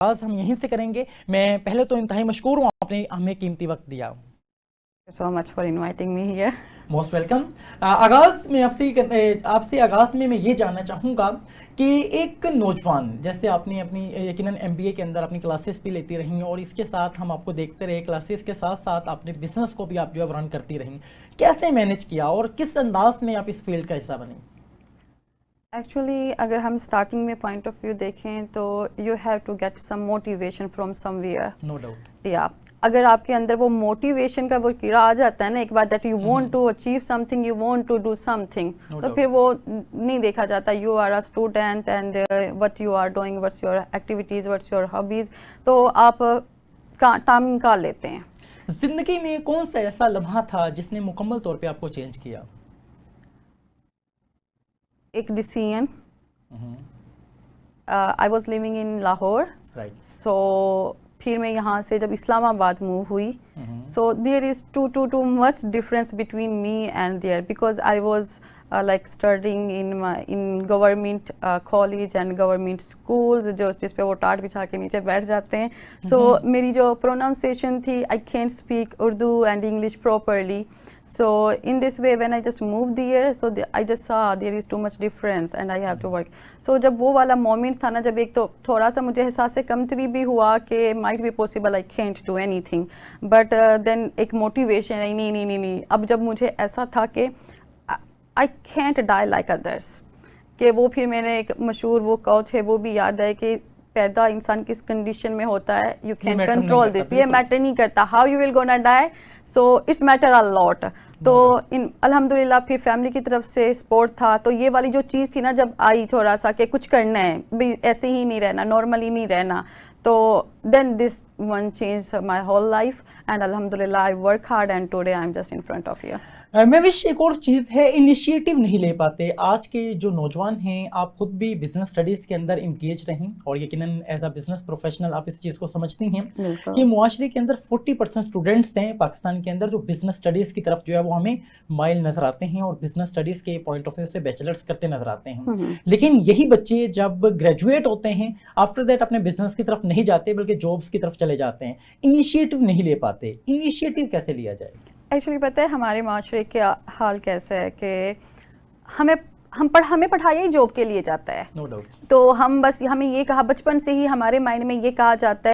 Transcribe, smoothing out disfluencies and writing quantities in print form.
آغاز ہم یہیں سے کریں گے. میں پہلے تو انتہائی مشکور ہوں آپ نے ہمیں قیمتی وقت دیا. so much for inviting me here. Most welcome. آغاز میں آپ سے آغاز میں یہ جاننا چاہوں گا کہ ایک نوجوان جیسے آپ نے اپنی یقیناً MBA کے اندر اپنی کلاسز بھی لیتی رہیں اور اس کے ساتھ ہم آپ کو دیکھتے رہے کلاسز کے ساتھ ساتھ آپ نے بزنس کو بھی آپ جو ہے رن کرتی رہیں, کیسے مینیج کیا اور کس انداز میں آپ اس فیلڈ کا حصہ بنیں؟ ایکچولی اگر ہم اسٹارٹنگ میں پوائنٹ آف ویو دیکھیں تو you have to get some motivation from somewhere. No doubt. یا اگر آپ کے اندر وہ موٹیویشن کا وہ کیڑا آ جاتا ہے نا ایک بار that you want to achieve something, you want to do something, تو پھر وہ نہیں دیکھا جاتا. You are a student and what you are doing, what's your activities, what's your hobbies, تو آپ ٹائم نکال لیتے ہیں. زندگی میں کون سا ایسا لمحہ تھا جس نے مکمل طور پہ آپ کو چینج کیا؟ ایک decision, I was living in Lahore, so پھر میں یہاں سے جب اسلام آباد موو ہوئی, so there is too much difference between me and there, because I was like studying in government college and government schools, جو جس پہ وہ ٹاٹ بچھا کے نیچے بیٹھ جاتے ہیں. سو میری جو پروناؤنسیشن تھی, I can't speak Urdu and English properly. So in this way when I just moved here, so I just saw there is too much difference and I have to work. So جب وہ والا moment تھا نا, جب ایک تو تھوڑا سا مجھے احساس کمتری بھی ہوا کہ might be possible I can't do anything, but then ایک موٹیویشن, نہیں اب جب مجھے ایسا تھا کہ I can't die like others, کہ وہ پھر میں نے ایک مشہور وہ کوٹ ہے وہ بھی یاد ہے کہ پیدا انسان کس کنڈیشن میں ہوتا ہے, you can control this, یہ میٹر نہیں کرتا how you will gonna die, so it's matter a lot. تو الحمدللہ پھر فیملی کی طرف سے سپورٹ تھا, تو یہ والی جو چیز تھی نا جب آئی تھوڑا سا کہ کچھ کرنا ہے, بھی ایسے ہی نہیں رہنا, نارملی نہیں رہنا, تو then this one changed my whole life and alhamdulillah I work hard and today I'm just in front of you. میں وش ایک اور چیز ہے, انیشیٹو نہیں لے پاتے. آج کے جو نوجوان ہیں, آپ خود بھی بزنس اسٹڈیز کے اندر انگیج رہیں اور یقیناً ایز اے بزنس پروفیشنل آپ اس چیز کو سمجھتی ہیں کہ معاشرے کے اندر 40% اسٹوڈنٹس ہیں پاکستان کے اندر جو بزنس اسٹڈیز کی طرف جو ہے وہ ہمیں مائل نظر آتے ہیں اور بزنس اسٹڈیز کے پوائنٹ آف ویو سے بیچلرس کرتے نظر آتے ہیں. لیکن یہی بچے جب گریجویٹ ہوتے ہیں آفٹر دیٹ اپنے بزنس کی طرف نہیں جاتے بلکہ جابس کی طرف چلے جاتے ہیں, انیشیٹو نہیں لے پاتے. انیشیٹو کیسے لیا جائے؟ ایکچولی پتہ ہے ہمارے معاشرے کا حال کیسا ہے کہ ہمیں پڑھایا ہی جاب کے لیے جاتا ہے. No doubt. تو ہم بس ہمیں یہ کہا بچپن سے ہی ہمارے مائنڈ میں یہ کہا جاتا ہے